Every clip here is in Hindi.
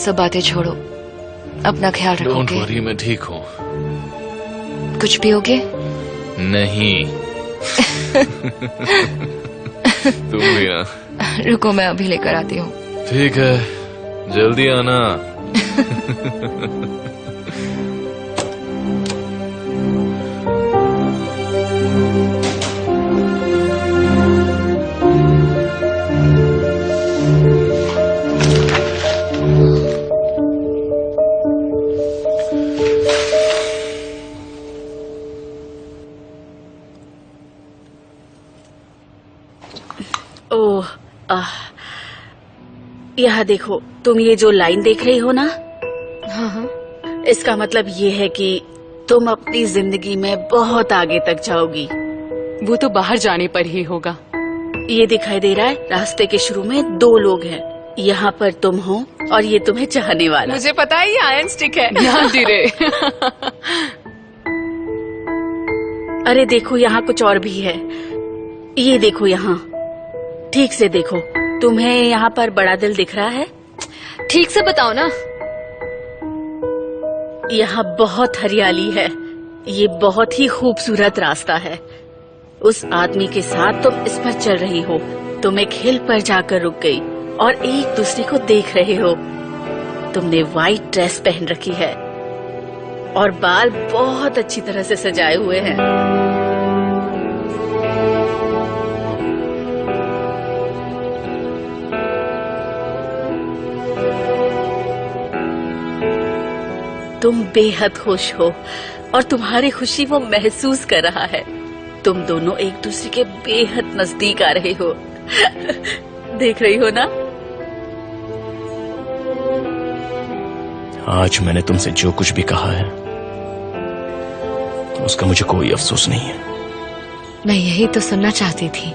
सब बातें छोड़ो, अपना ख्याल डोंट रखोगे? वरी, मैं ठीक हूँ। कुछ पियोगे? नहीं। तुम भी ना। रुको, मैं अभी लेकर आती हूँ। ठीक है, जल्दी आना। ओह, यहाँ देखो, तुम ये जो लाइन देख रही हो ना, हाँ हाँ। इसका मतलब ये है कि तुम अपनी जिंदगी में बहुत आगे तक जाओगी। वो तो बाहर जाने पर ही होगा। ये दिखाई दे रहा है, रास्ते के शुरू में 2 लोग हैं। यहाँ पर तुम हो और ये तुम्हें चाहने वाला। मुझे पता है, ये आयरन स्टिक है। ध्यान दे रे। अरे देखो, यहाँ कुछ और भी है। ये देखो, यहाँ ठीक से देखो। तुम्हें यहाँ पर बड़ा दिल दिख रहा है? ठीक से बताओ ना। यहाँ बहुत हरियाली है। ये बहुत ही खूबसूरत रास्ता है। उस आदमी के साथ तुम इस पर चल रही हो। तुम एक हिल पर जाकर रुक गई और एक दूसरे को देख रहे हो। तुमने व्हाइट ड्रेस पहन रखी है और बाल बहुत अच्छी तरह से सजाए हुए हैं। तुम बेहद खुश हो और तुम्हारी खुशी वो महसूस कर रहा है। तुम दोनों एक दूसरे के बेहद नजदीक आ रहे हो। देख रही हो ना? आज मैंने तुमसे जो कुछ भी कहा है उसका मुझे कोई अफसोस नहीं है। मैं यही तो सुनना चाहती थी।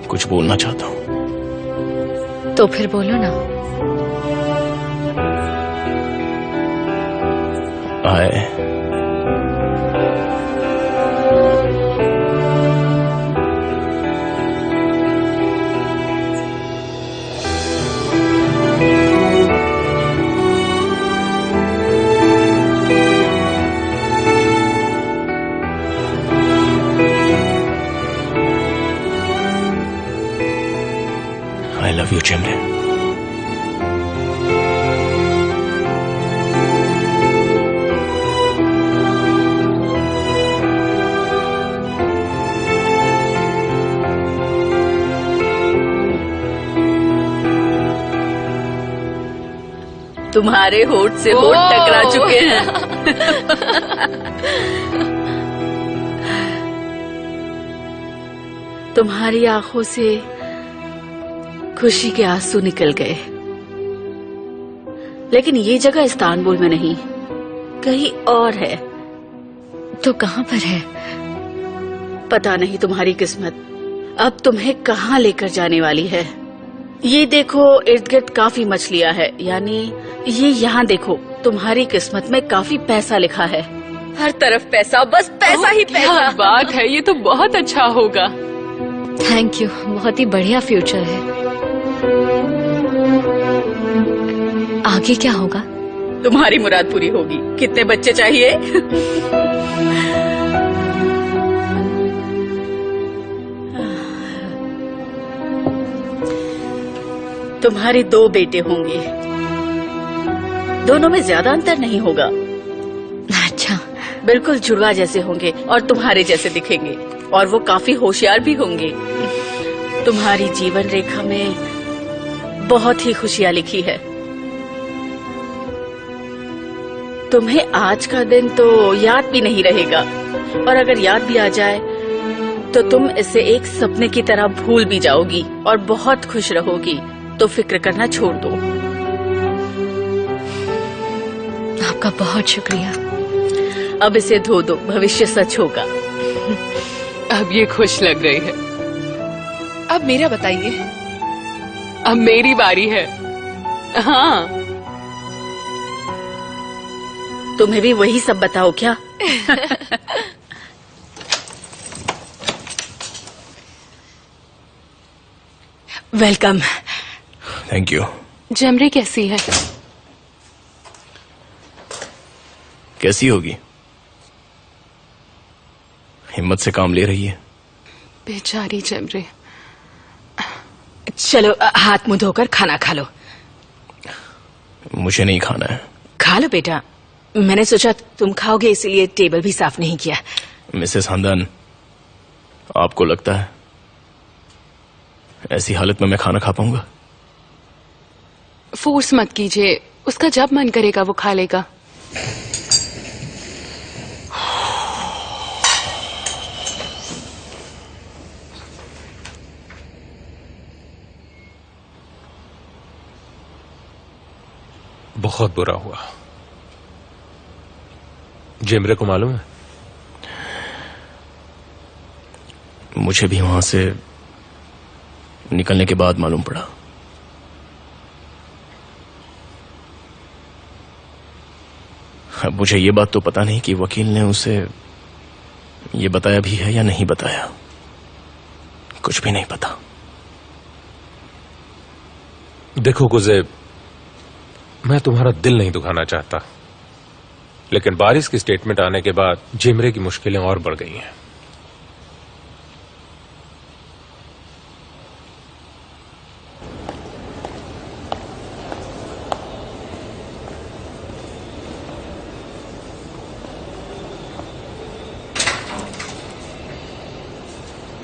कुछ बोलना चाहता हूँ। तो फिर बोलो ना। I love you, Chimne. तुम्हारे होठ से होठ टकरा चुके हैं। तुम्हारी आंखों से खुशी के आंसू निकल गए। लेकिन ये जगह इस्तांबुल में नहीं, कहीं और है। तो कहाँ पर है? पता नहीं तुम्हारी किस्मत अब तुम्हें कहाँ लेकर जाने वाली है। ये देखो, इर्द गिर्द काफी मछलियाँ है। यानी ये यहाँ देखो, तुम्हारी किस्मत में काफी पैसा लिखा है। हर तरफ पैसा, बस पैसा ही पैसा। क्या बात है, ये तो बहुत अच्छा होगा। थैंक यू, बहुत ही बढ़िया फ्यूचर है। आगे क्या होगा? तुम्हारी मुराद पूरी होगी। कितने बच्चे चाहिए? तुम्हारे 2 बेटे होंगे। दोनों में ज्यादा अंतर नहीं होगा। अच्छा। बिल्कुल जुड़वा जैसे होंगे और तुम्हारे जैसे दिखेंगे और वो काफी होशियार भी होंगे। तुम्हारी जीवन रेखा में बहुत ही खुशियां लिखी है। तुम्हें आज का दिन तो याद भी नहीं रहेगा और अगर याद भी आ जाए तो तुम इसे एक सपने की तरह भूल भी जाओगी और बहुत खुश रहोगी। तो फिक्र करना छोड़ दो। आपका बहुत शुक्रिया। अब इसे धो दो, भविष्य सच होगा। अब ये खुश लग रही है। अब मेरा बताइए। अब मेरी बारी है। हाँ, तुम्हें भी वही सब बताओ क्या? वेलकम। Thank you. जेमरे कैसी है? कैसी होगी? हिम्मत से काम ले रही है। बेचारी जेमरे। चलो हाथ मुंह धोकर खाना खा लो। मुझे नहीं खाना है। खा लो बेटा, मैंने सोचा तुम खाओगे इसीलिए टेबल भी साफ नहीं किया। मिसेस हंदन, आपको लगता है ऐसी हालत में मैं खाना खा पाऊंगा? फोर्स मत कीजिए, उसका जब मन करेगा वो खा लेगा। बहुत बुरा हुआ। जेमरे को मालूम है? मुझे भी वहां से निकलने के बाद मालूम पड़ा। अब मुझे ये बात तो पता नहीं कि वकील ने उसे ये बताया भी है या नहीं बताया। कुछ भी नहीं पता। देखो गुजे, मैं तुम्हारा दिल नहीं दुखाना चाहता, लेकिन बारिश की स्टेटमेंट आने के बाद जेमरे की मुश्किलें और बढ़ गई हैं।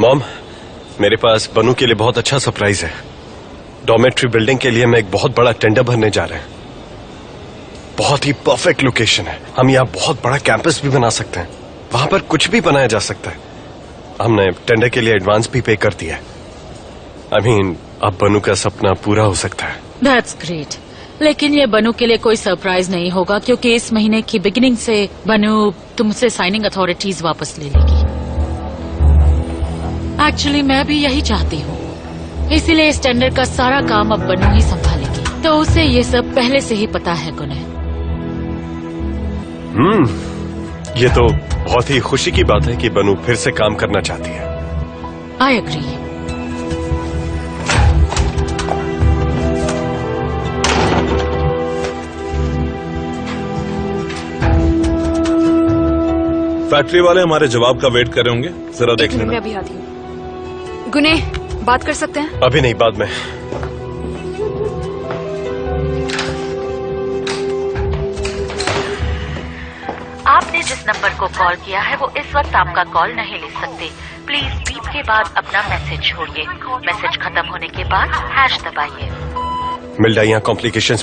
मॉम, मेरे पास बनू के लिए बहुत अच्छा सरप्राइज है। डॉर्मेट्री बिल्डिंग के लिए मैं एक बहुत बड़ा टेंडर भरने जा रहे हैं। बहुत ही परफेक्ट लोकेशन है। हम यहाँ बहुत बड़ा कैंपस भी बना सकते हैं। वहां पर कुछ भी बनाया जा सकता है। हमने टेंडर के लिए एडवांस भी पे कर दिया है। अब बनू का सपना पूरा हो सकता है। That's great. लेकिन ये बनू के लिए कोई सरप्राइज नहीं होगा, क्योंकि इस महीने की बिगिनिंग से बनू तुमसे साइनिंग अथॉरिटीज वापस ले लेगी। एक्चुअली मैं भी यही चाहती हूँ, इसीलिए इस टेंडर का सारा काम अब बनू ही संभालेगी। तो उसे ये सब पहले से ही पता है गुने। ये तो बहुत ही खुशी की बात है कि बनू फिर से काम करना चाहती है। I agree. फैक्ट्री वाले हमारे जवाब का वेट कर रहे होंगे, जरा देख लेना। मैं अभी आती हूँ। गुने, बात कर सकते हैं? अभी नहीं, बाद में। आपने जिस नंबर को कॉल किया है वो इस वक्त आपका कॉल नहीं ले सकते। प्लीज बीप के बाद अपना मैसेज छोड़िए। मैसेज खत्म होने के बाद हैश दबाइए। मिल रहा यहाँ कॉम्प्लिकेशंस